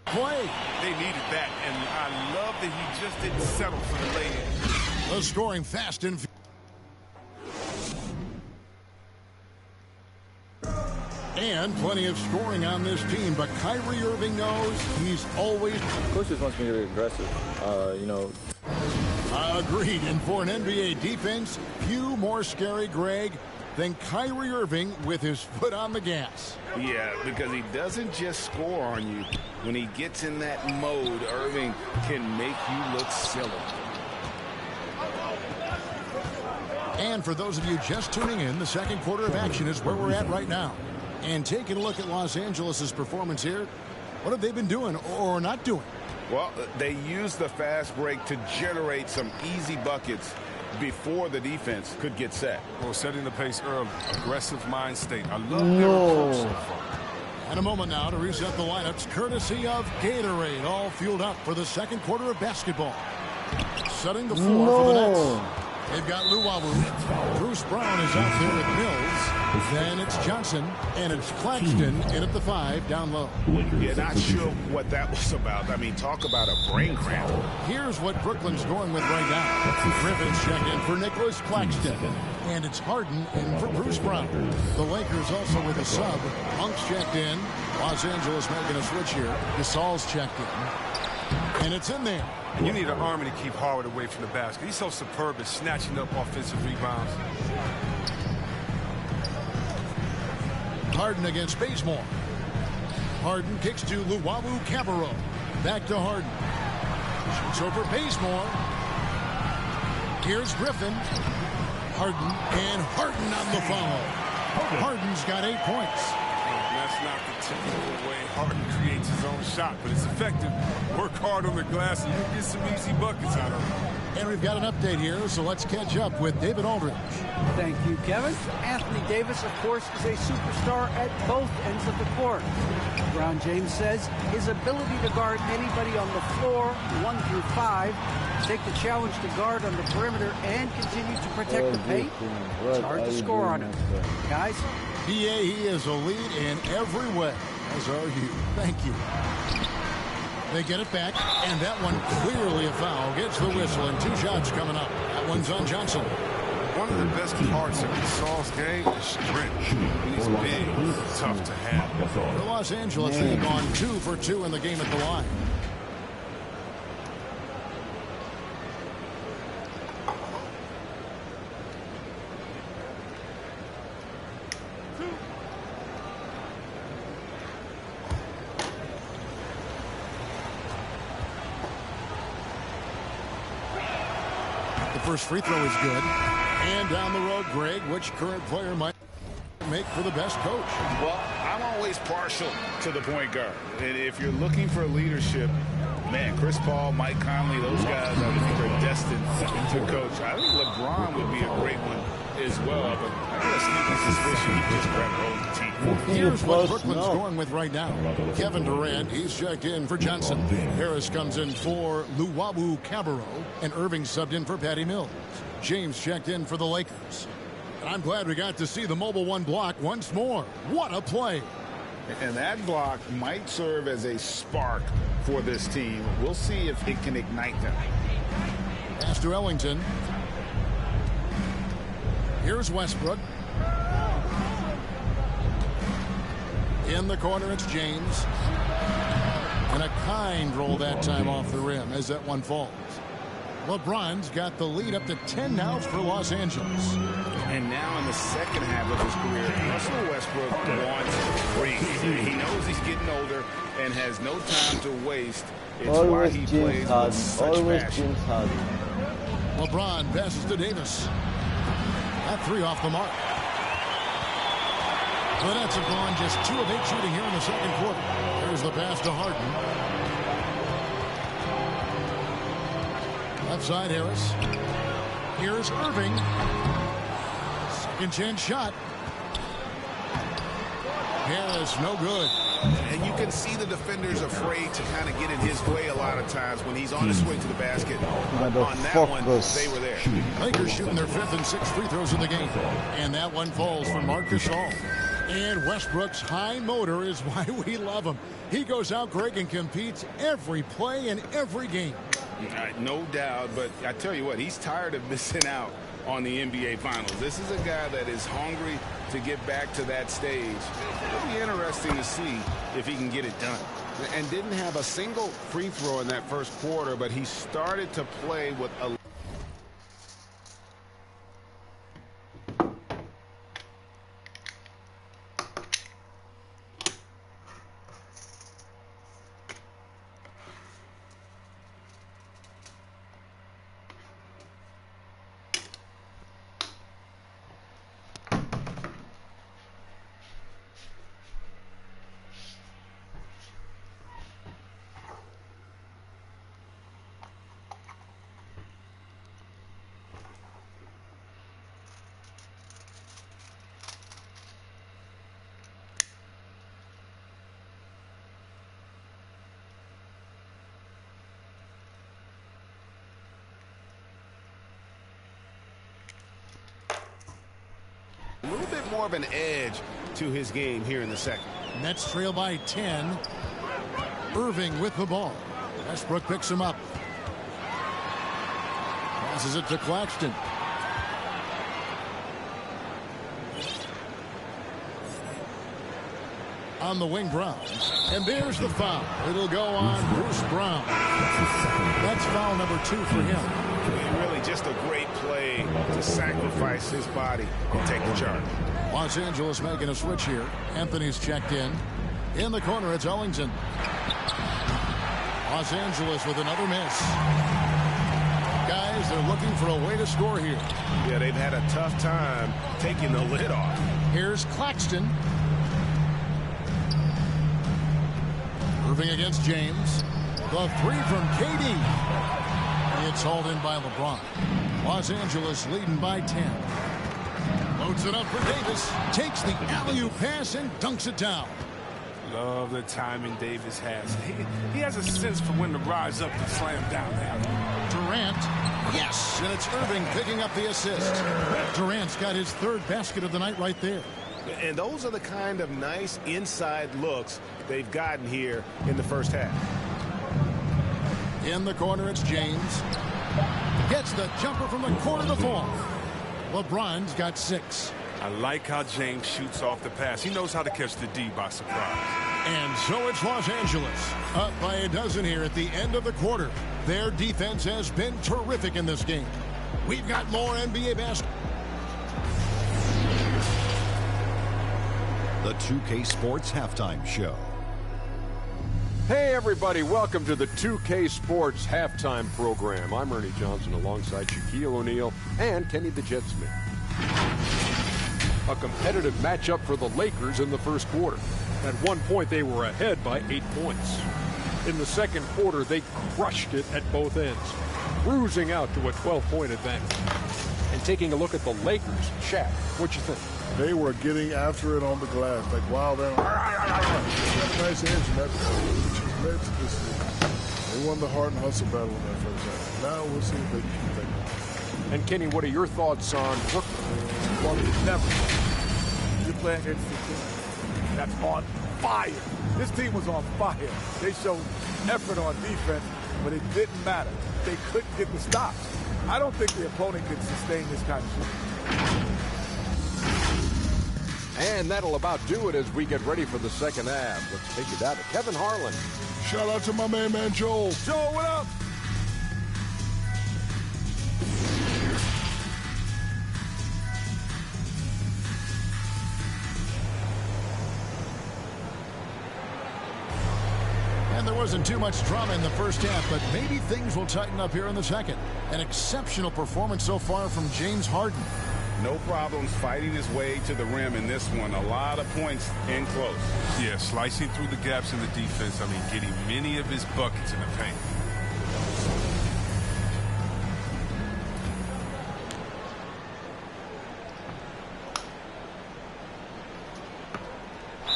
Play. They needed that, and I love that he just didn't settle for the lay-in. The scoring fast and plenty of scoring on this team, but Kyrie Irving knows he's always... Coach just wants me to be aggressive, Agreed, and for an NBA defense, few more scary, Greg, than Kyrie Irving with his foot on the gas. Yeah, because he doesn't just score on you. When he gets in that mode, Irving can make you look silly. And for those of you just tuning in, the second quarter of action is where we're at right now. And taking a look at Los Angeles' performance here, what have they been doing or not doing? Well, they used the fast break to generate some easy buckets before the defense could get set. Well, setting the pace early. Aggressive mind state. I love their approach so far. And a moment now to reset the lineups, courtesy of Gatorade, all fueled up for the second quarter of basketball. Setting the floor for the Nets. They've got Luwawu. Bruce Brown is out there with Mills. Then it's Johnson, and it's Claxton in at the 5 down low. Yeah, not sure what that was about. I mean, talk about a brain cramp. Here's what Brooklyn's going with right now. Griffin's checked in for Nicholas Claxton. And it's Harden in for Bruce Brown. The Lakers also with a sub. Monk's checked in. Los Angeles making a switch here. Gasol's checked in. And it's in there. You need an army to keep Howard away from the basket. He's so superb at snatching up offensive rebounds. Harden against Bazemore. Harden kicks to Luwawu-Cabarrot. Back to Harden. Shoots over Bazemore. Here's Griffin. Harden, and Harden on the foul. Harden's got 8 points. That's not the typical way Harden creates his own shot, but it's effective. Work hard on the glass and you'll get some easy buckets out of it. And we've got an update here, so let's catch up with David Aldridge. Thank you, Kevin. Anthony Davis, of course, is a superstar at both ends of the court. LeBron James says his ability to guard anybody on the floor, 1 through 5, take the challenge to guard on the perimeter, and continue to protect the paint, it's hard to score on him. Guys? BA, he is a lead in every way, as are you. Thank you. They get it back, and that one clearly a foul. Gets the whistle, and 2 shots coming up. That one's on Johnson. One of the best parts of Gasol's game is strength. He's big, tough to have. For Los Angeles, they've gone 2 for 2 in the game at the line. First free throw is good. And down the road, Greg, which current player might make for the best coach? Well, I'm always partial to the point guard. And if you're looking for leadership, man, Chris Paul, Mike Conley, those guys, I think are destined to coach. I think LeBron would be a great one as well, but I got a sneaky suspicion he just grabbed hold of the team. Here's what Brooklyn's going with right now. Kevin Durant, he's checked in for Johnson. Harris comes in for Luwawu-Cabarrot, and Irving subbed in for Patty Mills. James checked in for the Lakers. And I'm glad we got to see the Mobile One block once more. What a play. And that block might serve as a spark for this team. We'll see if it can ignite them. Pass to Ellington. Here's Westbrook. In the corner, it's James. And a kind roll that time off the rim as that one falls. LeBron's got the lead up to 10 now for Los Angeles. And now in the second half of his career, Russell Westbrook wants free. He knows he's getting older and has no time to waste. It's why he plays with such passion. LeBron passes to Davis. That 3 off the mark. The Nets have gone just 2 of 8 shooting here in the second quarter. There's the pass to Harden. Left side, Harris. Here's Irving. Second chance shot. Harris, no good. And you can see the defenders afraid to kind of get in his way a lot of times when he's on his way to the basket. On that one, they were there. Lakers shooting their 5th and 6th free throws of the game. And that one falls for Marc Gasol. And Westbrook's high motor is why we love him. He goes out, Greg, and competes every play in every game. No doubt, but I tell you what, he's tired of missing out on the NBA Finals. This is a guy that is hungry to get back to that stage. It'll be interesting to see if he can get it done. And didn't have a single free throw in that first quarter, but he started to play with a... A little bit more of an edge to his game here in the second. Nets trail by 10. Irving with the ball. Westbrook picks him up. Passes it to Claxton. On the wing, Brown. And there's the foul. It'll go on Bruce Brown. That's foul number 2 for him. Really just a great play to sacrifice his body and take the charge. Los Angeles making a switch here. Anthony's checked in. In the corner, it's Ellington. Los Angeles with another miss. Guys, they're looking for a way to score here. Yeah, they've had a tough time taking the lid off. Here's Claxton. Irving against James. The 3 from KD. It's hauled in by LeBron. Los Angeles leading by 10. Loads it up for Davis. Takes the alley-oop pass and dunks it down. Love the timing Davis has. He has a sense for when to rise up and slam down there. Durant. Yes, and it's Irving picking up the assist. Durant's got his 3rd basket of the night right there. And those are the kind of nice inside looks they've gotten here in the first half. In the corner, it's James. Gets the jumper from the corner to fall. LeBron's got 6. I like how James shoots off the pass. He knows how to catch the D by surprise. And so it's Los Angeles. Up by a dozen here at the end of the quarter. Their defense has been terrific in this game. We've got more NBA basketball. The 2K Sports Halftime Show. Hey everybody, welcome to the 2K Sports Halftime Program. I'm Ernie Johnson alongside Shaquille O'Neal and Kenny the Jet Smith. A competitive matchup for the Lakers in the first quarter. At one point they were ahead by 8 points. In the second quarter they crushed it at both ends, cruising out to a 12-point advantage. And taking a look at the Lakers, Shaq, what you think? They were getting after it on the glass, like wild animals. They had a nice edge in that, which has led to this thing. They won the heart and hustle battle in that first half. Now we'll see if they can keep that going. And Kenny, what are your thoughts on Brooklyn? Well, never. You're playing against a team that's on fire. This team was on fire. They showed effort on defense, but it didn't matter. They couldn't get the stops. I don't think the opponent can sustain this kind of shit. And that'll about do it as we get ready for the second half. Let's take it down to Kevin Harlan. Shout out to my man Joel. Joel, what up? And there wasn't too much drama in the first half, but maybe things will tighten up here in the second. An exceptional performance so far from James Harden. No problems fighting his way to the rim in this one. A lot of points in close. Yeah, slicing through the gaps in the defense. I mean, getting many of his buckets in the paint.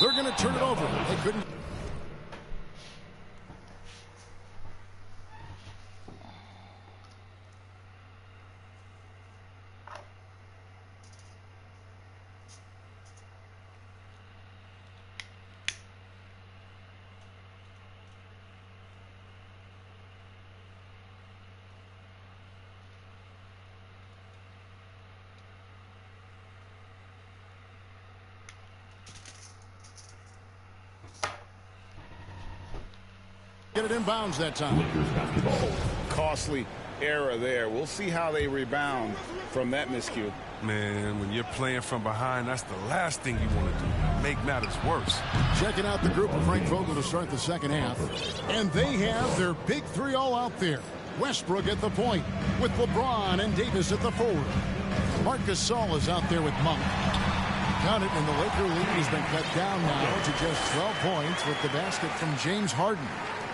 They're going to turn it over. They couldn't. get it in bounds that time. Costly error there. We'll see how they rebound from that miscue. Man, when you're playing from behind, that's the last thing you want to do. Make matters worse. Checking out the group of Frank Vogel to start the second half. And they have their big three all out there. Westbrook at the point with LeBron and Davis at the forward. Marc Gasol is out there with Monk. Count it, and the Laker lead has been cut down now to just 12 points with the basket from James Harden.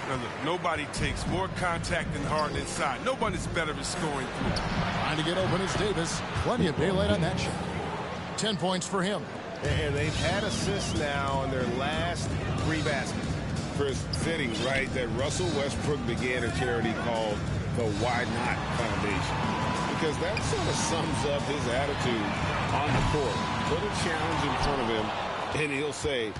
Now, look, nobody takes more contact than Harden inside. Nobody's better at scoring through. Trying to get open is Davis. Plenty of daylight on that shot. 10 points for him. And they've had assists now on their last 3 baskets. Chris, fitting, right, that Russell Westbrook began a charity called the Why Not Foundation. Because that sort of sums up his attitude on the court. Put a challenge in front of him, and he'll say,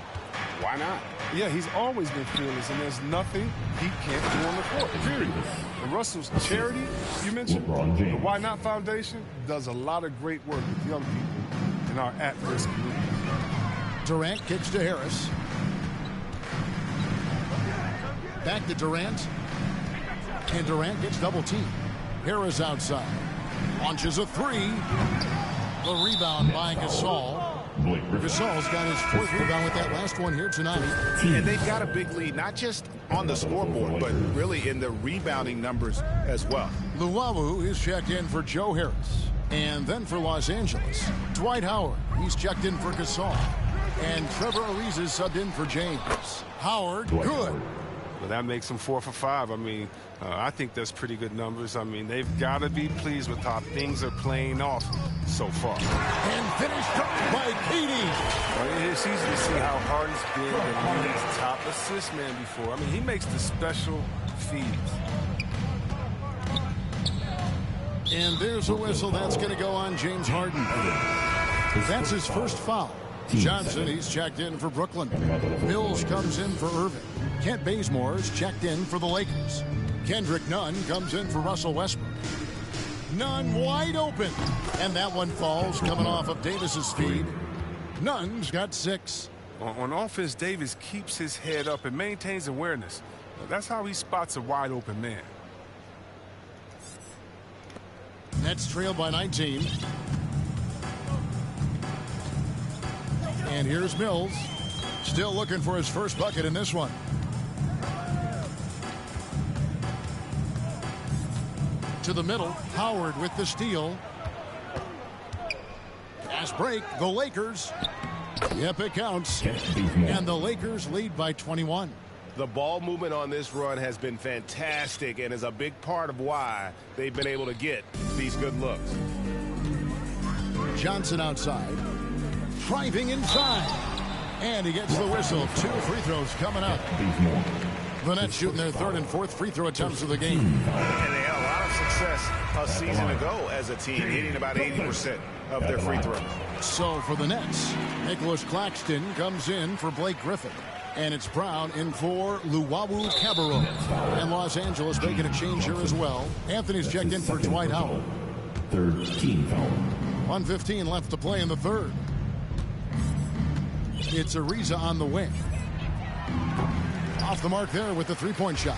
why not? Yeah, he's always been fearless, and there's nothing he can't do on the court, period. And Russell's charity, you mentioned, the Why Not Foundation, does a lot of great work with young people in our at-risk community. Durant kicks to Harris. Back to Durant. And Durant gets double teamed. Harris outside. Launches a three. The rebound by Gasol. Gasol's got his 4th rebound with that last one here tonight. And they've got a big lead, not just on the scoreboard, but really in the rebounding numbers as well. Luwawu is checked in for Joe Harris. And then for Los Angeles, Dwight Howard. He's checked in for Gasol. And Trevor Ariza is subbed in for James. Howard, good. Well, that makes them 4 for 5. I mean, I think that's pretty good numbers. I mean, they've got to be pleased with how things are playing off so far. And finished up by Katie. Well, it's easy to see how Harden's been the league's top assist man before. I mean, he makes the special feeds. And there's a whistle that's going to go on James Harden. That's his first foul. Johnson, he's checked in for Brooklyn. Mills comes in for Irving. Kent Bazemore is checked in for the Lakers. Kendrick Nunn comes in for Russell Westbrook. Nunn wide open. And that one falls coming off of Davis's feed. Nunn's got 6. On offense, Davis keeps his head up and maintains awareness. That's how he spots a wide open man. Nets trail by 19. And here's Mills. Still looking for his first bucket in this one. To the middle, Howard with the steal. Fast break, the Lakers. Yep, it counts. And the Lakers lead by 21. The ball movement on this run has been fantastic and is a big part of why they've been able to get these good looks. Johnson outside. Driving inside. And he gets the whistle. 2 free throws coming up. The Nets shooting their 3rd and 4th free throw attempts of the game. And they had a lot of success a season ago as a team, hitting about 80% of their free throws. So for the Nets, Nicholas Claxton comes in for Blake Griffin. And it's Brown in for Luwawu Cabarrot. And Los Angeles making a change here as well. Anthony's checked in for Dwight Howard. 13 foul. 1:15 left to play in the 3rd. It's Ariza on the wing. Off the mark there with the 3-point shot.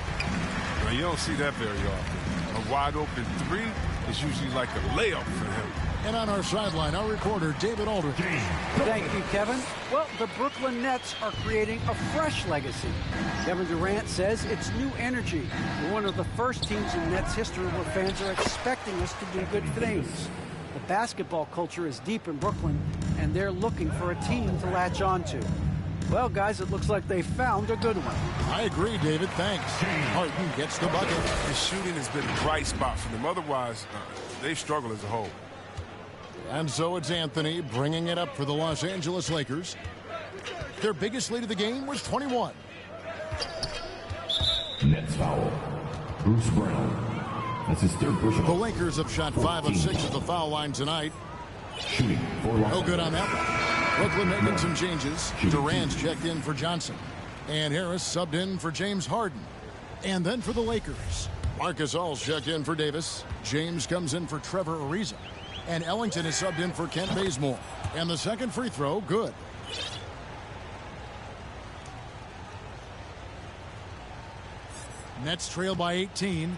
Well, you don't see that very often. A wide open 3 is usually like a layup for him. And on our sideline, our reporter, David Aldridge. Thank you, Kevin. Well, the Brooklyn Nets are creating a fresh legacy. Kevin Durant says it's new energy. We're one of the first teams in Nets history where fans are expecting us to do good things. The basketball culture is deep in Brooklyn, and they're looking for a team to latch on to. Well, guys, it looks like they found a good one. I agree, David. Thanks. Harden gets the bucket. His shooting has been a bright spot for them. Otherwise, they've struggled as a whole. And so it's Anthony bringing it up for the Los Angeles Lakers. Their biggest lead of the game was 21. Nets foul. Bruce Brown. That's his 3rd personal. The Lakers have shot 5 of 6 at the foul line tonight. Shooting. No good on that one. Brooklyn making some changes. Durant's checked in for Johnson. And Harris subbed in for James Harden. And then for the Lakers, Marc Gasol's checked in for Davis. James comes in for Trevor Ariza. And Ellington is subbed in for Kent Bazemore. And the 2nd free throw, good. Nets trail by 18.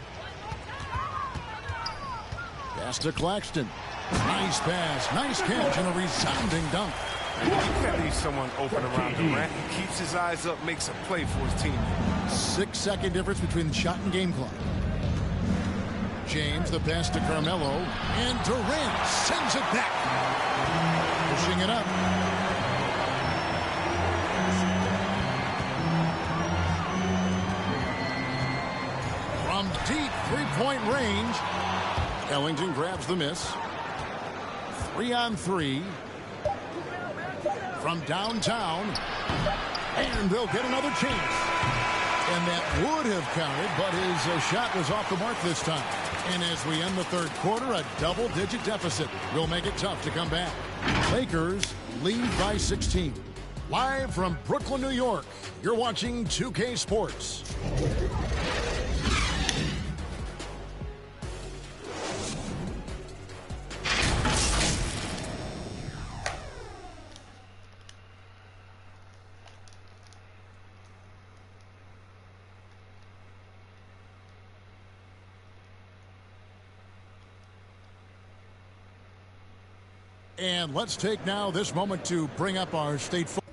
Pass to Claxton. Nice pass, nice catch, and a resounding dunk. You can't leave someone open around Durant. He keeps his eyes up, makes a play for his team. 6-second difference between the shot and game clock. James, the pass to Carmelo, and Durant sends it back. Pushing it up. From deep three-point range, Ellington grabs the miss. 3-on-3 from downtown, and they'll get another chance. And that would have counted, but his shot was off the mark this time. And as we end the third quarter, a double-digit deficit will make it tough to come back. Lakers lead by 16. Live from Brooklyn, New York, you're watching 2K Sports. And let's take now this moment to bring up our state football.